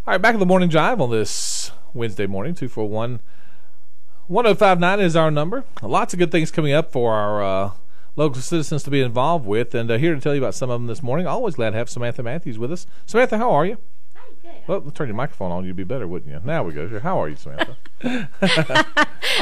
All right, back in the morning drive on this Wednesday morning. 241-1059 is our number. Lots of good things coming up for our local citizens to be involved with, and here to tell you about some of them this morning. Always glad to have Samantha Matthews with us. Samantha, how are you? Hi, good. Well, turn your microphone on. You'd be better, wouldn't you? Now we go. How are you, Samantha?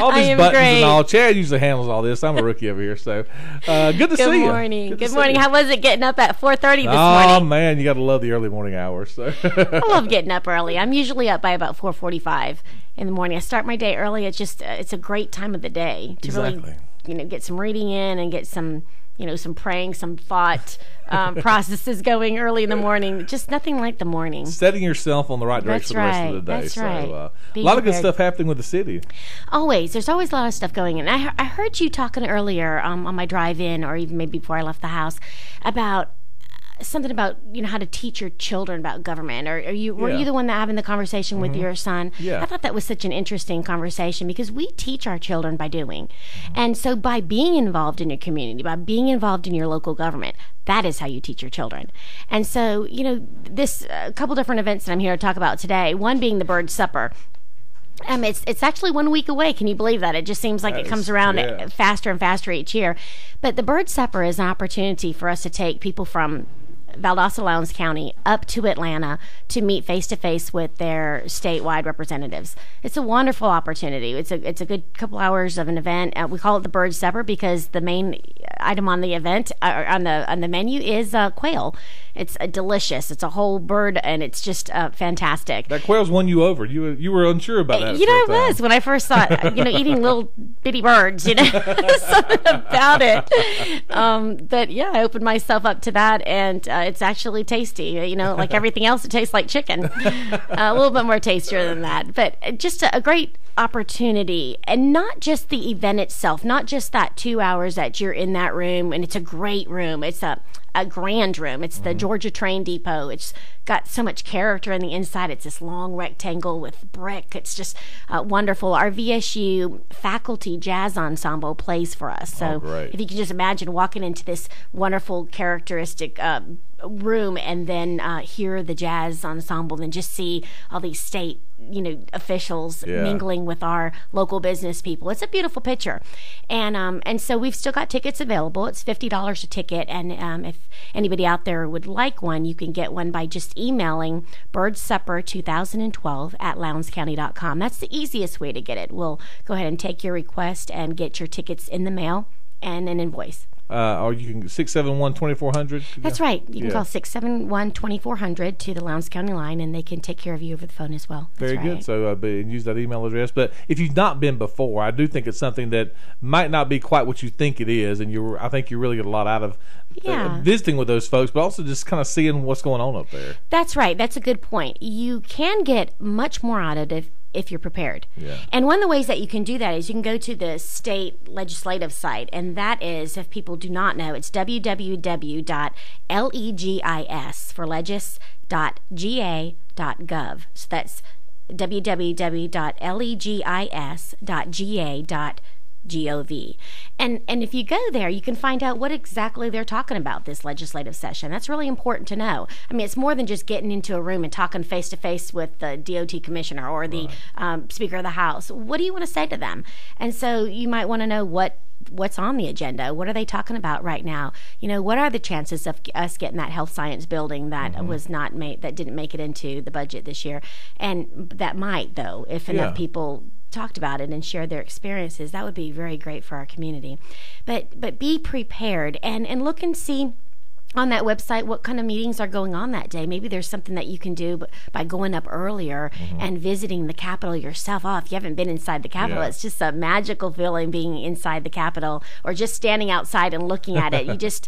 All these buttons great. And all. Chad usually handles all this. I'm a rookie over here, so good to see you. Good morning. How was it getting up at 4:30 this morning? Oh man, you got to love the early morning hours. So. I love getting up early. I'm usually up by about 4:45 in the morning. I start my day early. It's just it's a great time of the day to really get some reading in and get some some praying, some thought processes going early in the morning. Just nothing like the morning. Setting yourself on the right direction for the rest of the day. That's right. So, a lot of good stuff happening with the city. There's always a lot of stuff going in. I heard you talking earlier on my drive-in, or even maybe before I left the house, about something about how to teach your children about government. Were you the one that having the conversation with your son? Yeah. I thought that was such an interesting conversation because we teach our children by doing. And so by being involved in your community, by being involved in your local government, that is how you teach your children. And so, this a couple different events that I'm here to talk about today, one being the Bird Supper. It's actually 1 week away. Can you believe that? It just seems like it comes around faster and faster each year. But the Bird Supper is an opportunity for us to take people from Valdosta, Lowndes County up to Atlanta to meet face-to-face with their statewide representatives. It's a wonderful opportunity. It's a good couple hours of an event. We call it the Bird Supper because the main item on the event, on the menu, is quail. It's delicious. It's a whole bird, and it's just fantastic. That quail's won you over. You were unsure about that. It was when I first saw it. Eating little bitty birds. Something about it. But yeah, I opened myself up to that, and it's actually tasty. Like everything else, it tastes like chicken. A little bit more tastier than that, but just a great opportunity, and not just the event itself, not just that 2 hours that you're in that room, and it's a great room. It's a grand room. It's the Georgia Train Depot. It's got so much character in the inside. It's this long rectangle with brick. It's just wonderful. Our VSU faculty jazz ensemble plays for us. So if you can just imagine walking into this wonderful characteristic room and then hear the jazz ensemble and just see all these state officials mingling with our local business people. It's a beautiful picture. And so we've still got tickets available. It's $50 a ticket, and if anybody out there would like one, you can get one by just emailing birdsupper2012@lowndscounty.com. That's the easiest way to get it. We'll go ahead and take your request and get your tickets in the mail and an invoice. Or you can 671-2400. That's right. You can call 671-2400 to the Lowndes County line, and they can take care of you over the phone as well. That's Very good. So use that email address. But if you've not been before, I do think it's something that might not be quite what you think it is, and I think you really get a lot out of visiting with those folks, but also just kind of seeing what's going on up there. That's right. That's a good point. You can get much more out of it if you're prepared. Yeah. And one of the ways that you can do that is you can go to the state legislative site, and that is, if people do not know, it's www.legis for legis.ga.gov. So that's www.legis.ga.gov. And if you go there, you can find out what exactly they're talking about this legislative session. That's really important to know. I mean, it's more than just getting into a room and talking face to face with the DOT commissioner or the Speaker of the House. What do you want to say to them? And so you might want to know what's on the agenda. What are they talking about right now? What are the chances of us getting that health science building that was not made, that didn't make it into the budget this year, and that might, though, if enough people talked about it and shared their experiences. That would be very great for our community. But be prepared and look and see on that website what kind of meetings are going on that day. Maybe there's something that you can do by going up earlier and visiting the Capitol yourself. If you haven't been inside the Capitol, it's just a magical feeling being inside the Capitol, or just standing outside and looking at it. You just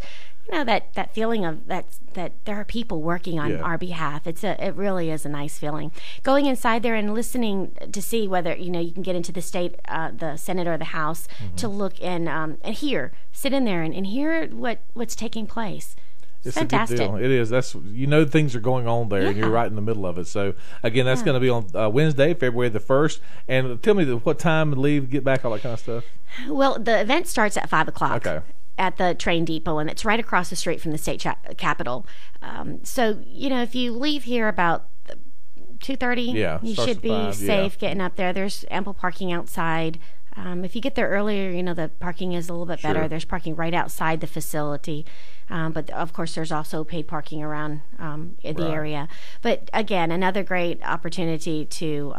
that feeling of that there are people working on our behalf. It really is a nice feeling. Going inside there and listening to see whether you can get into the state, the Senate or the House to look and hear, sit in there and hear what's taking place. It's fantastic. A good deal. It is. That's things are going on there, and you're right in the middle of it. So again, that's going to be on Wednesday, February the 1st. And tell me what time to leave, get back, all that kind of stuff. Well, the event starts at 5:00. Okay. At the train depot, and it's right across the street from the state capitol. So if you leave here about 2:30. Yeah, you starts should at be 5, safe getting up there. There's ample parking outside. If you get there earlier, the parking is a little bit better. Sure. There's parking right outside the facility. But of course, there's also paid parking around in the area. But again, another great opportunity to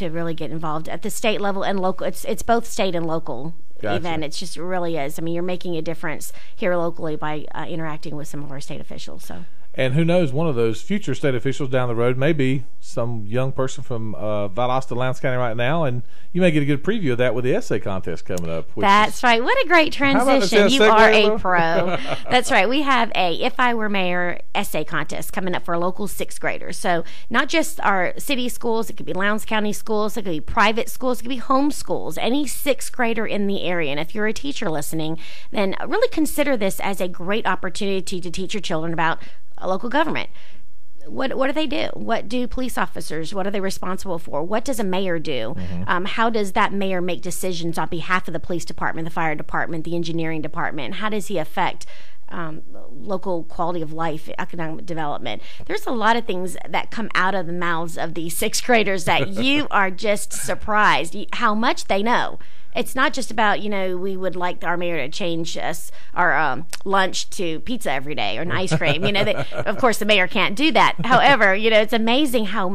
really get involved at the state level and local. It's both state and local. Gotcha. Even it just really is. I mean, you're making a difference here locally by interacting with some of our state officials. So. And who knows, one of those future state officials down the road may be some young person from Valdosta, Lowndes County right now, and you may get a good preview of that with the essay contest coming up. That's right. What a great transition. You are a pro. That's right. We have a If I Were Mayor essay contest coming up for local 6th graders. So not just our city schools, it could be Lowndes County schools, it could be private schools, it could be home schools, any 6th grader in the area. And if you're a teacher listening, then really consider this as a great opportunity to teach your children about local government. What do they do? What do police officers? What are they responsible for? What does a mayor do? How does that mayor make decisions on behalf of the police department, the fire department, the engineering department? How does he affect local quality of life, economic development? There's a lot of things that come out of the mouths of these 6th graders that you are just surprised how much they know. It's not just about, we would like our mayor to change our lunch to pizza every day or an ice cream. Of course, the mayor can't do that. However, it's amazing how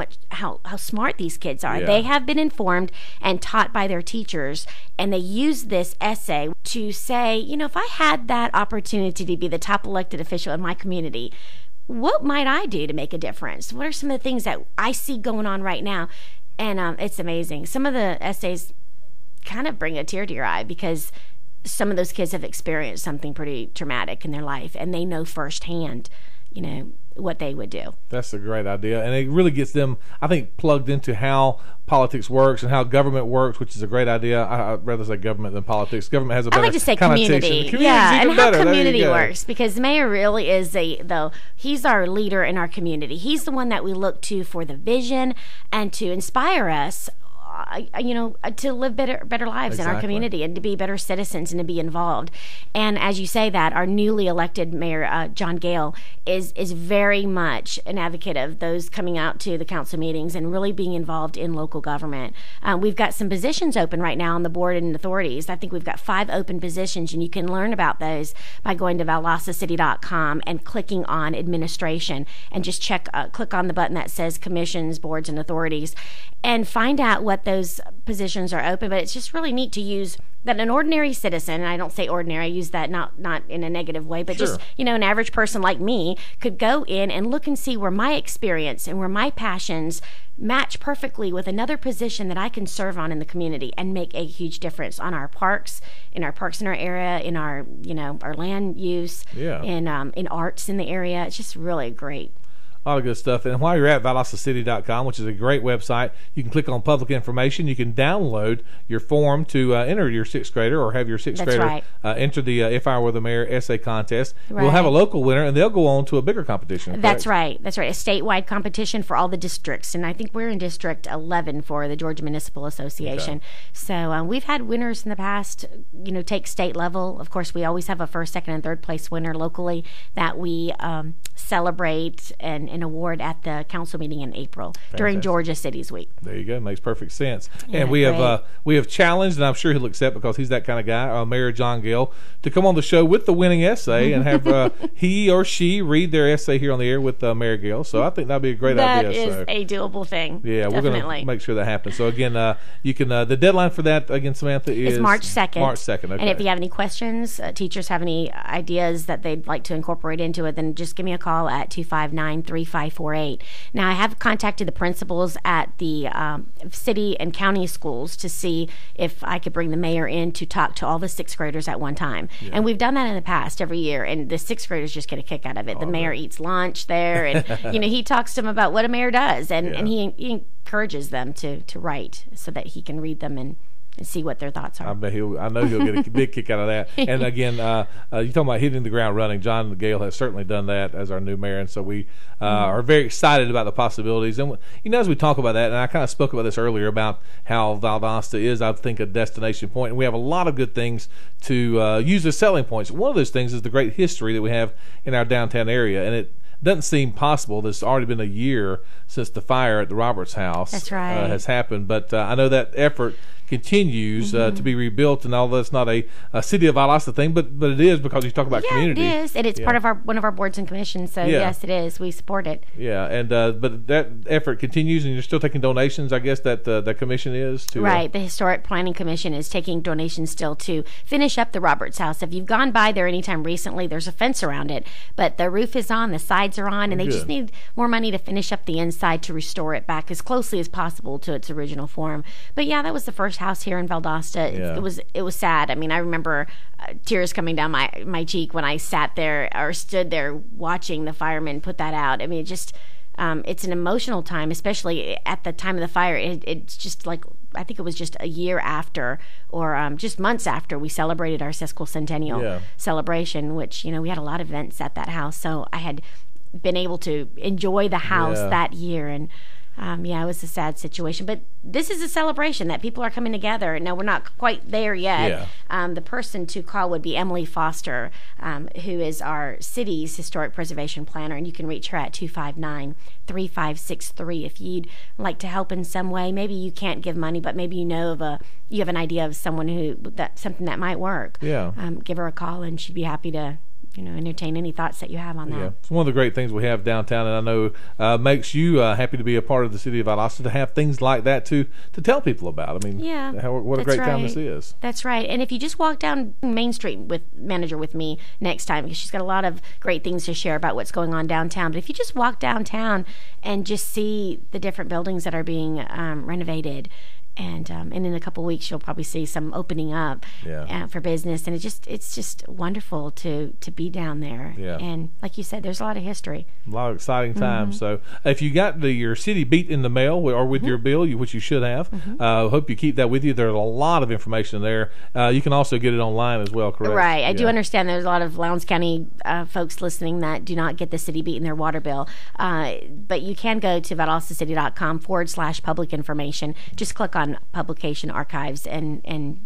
smart these kids are. Yeah. They have been informed and taught by their teachers, and they use this essay to say, if I had that opportunity to be the top elected official in my community, what might I do to make a difference? What are some of the things that I see going on right now? And it's amazing. Some of the essays kind of bring a tear to your eye because some of those kids have experienced something pretty traumatic in their life, and they know firsthand, what they would do. That's a great idea, and it really gets them, I think, plugged into how politics works and how government works, which is a great idea. I'd rather say government than politics. Government has a better I like to say community. Yeah, and how community works, because the mayor really is he's our leader in our community. He's the one that we look to for the vision and to inspire us to live better lives in our community and to be better citizens and to be involved. And as you say that, our newly elected mayor, John Gale, is very much an advocate of those coming out to the council meetings and really being involved in local government. We've got some positions open right now on the board and authorities. I think we've got 5 open positions, and you can learn about those by going to valdostacity.com and clicking on administration and just click on the button that says commissions, boards, and authorities, and find out what those positions are open. But it's just really neat to use that an ordinary citizen, and I don't say ordinary, I use that not in a negative way, but just, an average person like me could go in and look and see where my experience and where my passions match perfectly with another position that I can serve on in the community and make a huge difference on our parks in our area, in our, our land use, in arts in the area. It's just really great. A lot of good stuff. And while you're at valdostacity.com, which is a great website, you can click on public information. You can download your form to enter your 6th grader or have your 6th grader enter the If I Were the Mayor essay contest. Right. We'll have a local winner, and they'll go on to a bigger competition. Correct? That's right. That's right. A statewide competition for all the districts. And I think we're in District 11 for the Georgia Municipal Association. Okay. So we've had winners in the past, take state level. Of course, we always have a 1st, 2nd, and 3rd place winner locally that we celebrate and award at the council meeting in April. Fantastic. During Georgia Cities Week. There you go. Makes perfect sense. Yeah, and we have challenged, and I'm sure he'll accept because he's that kind of guy, Mayor John Gale, to come on the show with the winning essay and have he or she read their essay here on the air with Mayor Gale. So I think that'd be a great idea. That is a doable thing. Yeah, definitely. We're going to make sure that happens. So again, you can the deadline for that again, Samantha, is March 2nd. March 2nd. Okay. And if you have any questions, teachers have any ideas that they'd like to incorporate into it, then just give me a call at 259-3548. Now, I have contacted the principals at the city and county schools to see if I could bring the mayor in to talk to all the 6th graders at one time. Yeah. And we've done that in the past every year, and the 6th graders just get a kick out of it. The mayor eats lunch there, and he talks to them about what a mayor does, and he encourages them to write so that he can read them and see what their thoughts are. I know he'll get a big kick out of that. And again, you're talking about hitting the ground running. John Gale has certainly done that as our new mayor, and so we are very excited about the possibilities. And as we talk about that, and I kind of spoke about this earlier about how Valdosta is, I think, a destination point, and we have a lot of good things to use as selling points. One of those things is the great history that we have in our downtown area, and doesn't seem possible. There's already been a year since the fire at the Roberts house has happened, but I know that effort continues to be rebuilt, and although it's not a city of Valdosta thing, but it is, because you talk about community. It is, and it's part of one of our boards and commissions. So yes, it is. We support it. Yeah, and but that effort continues, and you're still taking donations. I guess that the commission is to right. The Historic Planning Commission is taking donations still to finish up the Roberts house. If you've gone by there anytime recently, there's a fence around it, but the roof is on, the sides are on, and they just need more money to finish up the inside to restore it back as closely as possible to its original form. But yeah, that was the first house here in Valdosta. It was sad. I mean, I remember tears coming down my cheek when I sat there or stood there watching the firemen put that out. I mean, it just it's an emotional time, especially at the time of the fire. It's just like, I think it was just a year after, or just months after, we celebrated our sesquicentennial celebration, which, we had a lot of events at that house. So I had been able to enjoy the house that year, and it was a sad situation, but this is a celebration that people are coming together. Now, we're not quite there yet. The person to call would be Emily Foster, who is our city's historic preservation planner, and you can reach her at 259-3563 if you'd like to help in some way. Maybe you can't give money, but maybe you have an idea of someone something that might work. Give her a call, and she'd be happy to entertain any thoughts that you have on that. Yeah, it's one of the great things we have downtown, and I know makes you happy to be a part of the city of Valdosta, to have things like that to tell people about. I mean, what a great time this is. That's right. And if you just walk down Main Street with me next time, because she's got a lot of great things to share about what's going on downtown. But if you just walk downtown and just see the different buildings that are being renovated, and in a couple of weeks you'll probably see some opening up for business, and it's just wonderful to be down there. And like you said, there's a lot of history, a lot of exciting times. So if you got your city beat in the mail or with your bill, which you should have, hope you keep that with you. There's a lot of information there. You can also get it online as well, correct? Right. I do understand there's a lot of Lowndes County folks listening that do not get the city beat in their water bill, but you can go to valdostacity.com/public information. Just click on publication archives and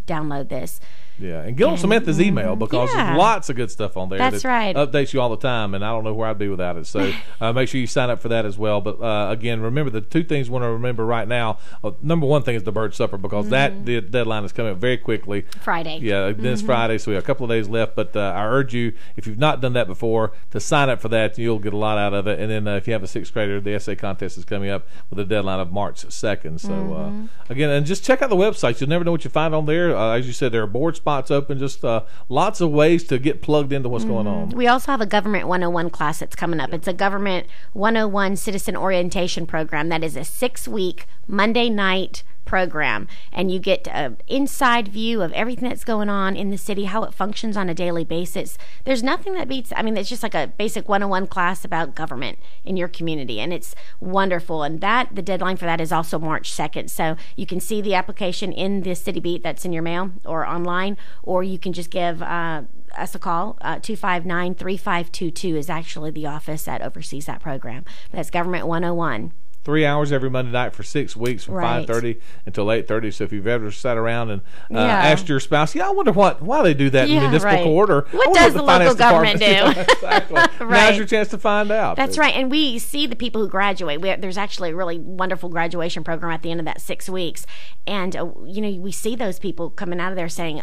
download this. And get on Samantha's email, because there's lots of good stuff on there. That's right. Updates you all the time, and I don't know where I'd be without it. So make sure you sign up for that as well. But again, remember the two things we want to remember right now. Number one thing is the bird supper, because the deadline is coming up very quickly. Friday. Then it's Friday, so we have a couple of days left. But I urge you, if you've not done that before, to sign up for that. You'll get a lot out of it. And then if you have a sixth grader, the essay contest is coming up with a deadline of March 2nd. So again, and just check out the website. You'll never know what you find on there. As you said, there are board spots open, just lots of ways to get plugged into what's going on. We also have a Government 101 class that's coming up. It's a Government 101 Citizen Orientation Program that is a 6-week Monday night program, and you get an inside view of everything that's going on in the city, how it functions on a daily basis. There's nothing that beats, it's just like a basic 101 class about government in your community, and it's wonderful. And the deadline for that is also March 2nd, so you can see the application in the City Beat that's in your mail or online, or you can just give us a call. 259-3522 is actually the office that oversees that program. That's Government 101. 3 hours every Monday night for 6 weeks, from 5:30 until 8:30. So if you've ever sat around and asked your spouse, I wonder why they do that in municipal court, or what does the local government do? Exactly. Now's your chance to find out. That's right. And we see the people who graduate. There's actually a really wonderful graduation program at the end of that 6 weeks, and we see those people coming out of there saying,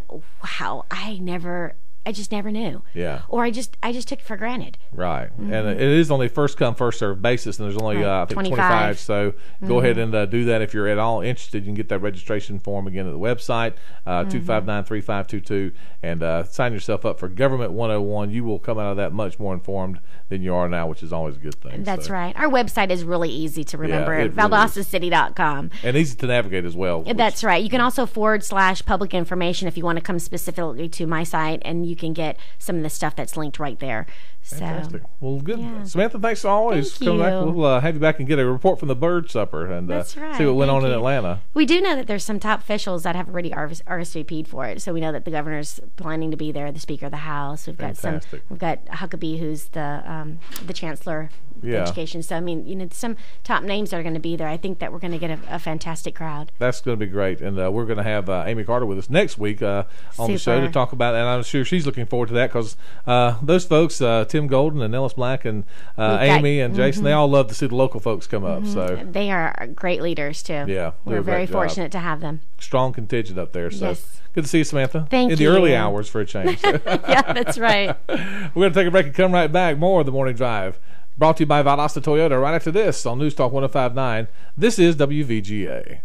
"Wow, I just never knew." Or I just took it for granted. Right. And it is only first come, first served basis, and there's only I think 25. So go ahead and do that if you're at all interested. You can get that registration form again at the website, 259-3522, and sign yourself up for Government 101. You will come out of that much more informed than you are now, which is always a good thing. That's right. Our website is really easy to remember, valdostacity.com. And easy to navigate as well. That's right. You can also /public information if you want to come specifically to my site, and you can get some of the stuff that's linked right there. Fantastic. Well, good. Samantha, thanks always for coming back. We'll have you back and get a report from the bird supper and see what went on in Atlanta. We do know that there's some top officials that have already RSVP'd for it, so we know that the governor's planning to be there, the Speaker of the House. We've got Huckabee, who's the Chancellor of Education. So some top names are going to be there. I think that we're going to get a fantastic crowd. That's going to be great, and we're going to have Amy Carter with us next week on the show to talk about it, and I'm sure she's looking forward to that, because those folks, Tim Tim Golden and Ellis Black and Amy and Jason. They all love to see the local folks come up. So they are great leaders too. Yeah, we're very fortunate to have them. Strong contingent up there. So good to see you, Samantha. Thank you. In the early hours for a change. So. Yeah, that's right. We're going to take a break and come right back. More of the Morning Drive. Brought to you by Valdosta Toyota right after this on News Talk 105.9. This is WVGA.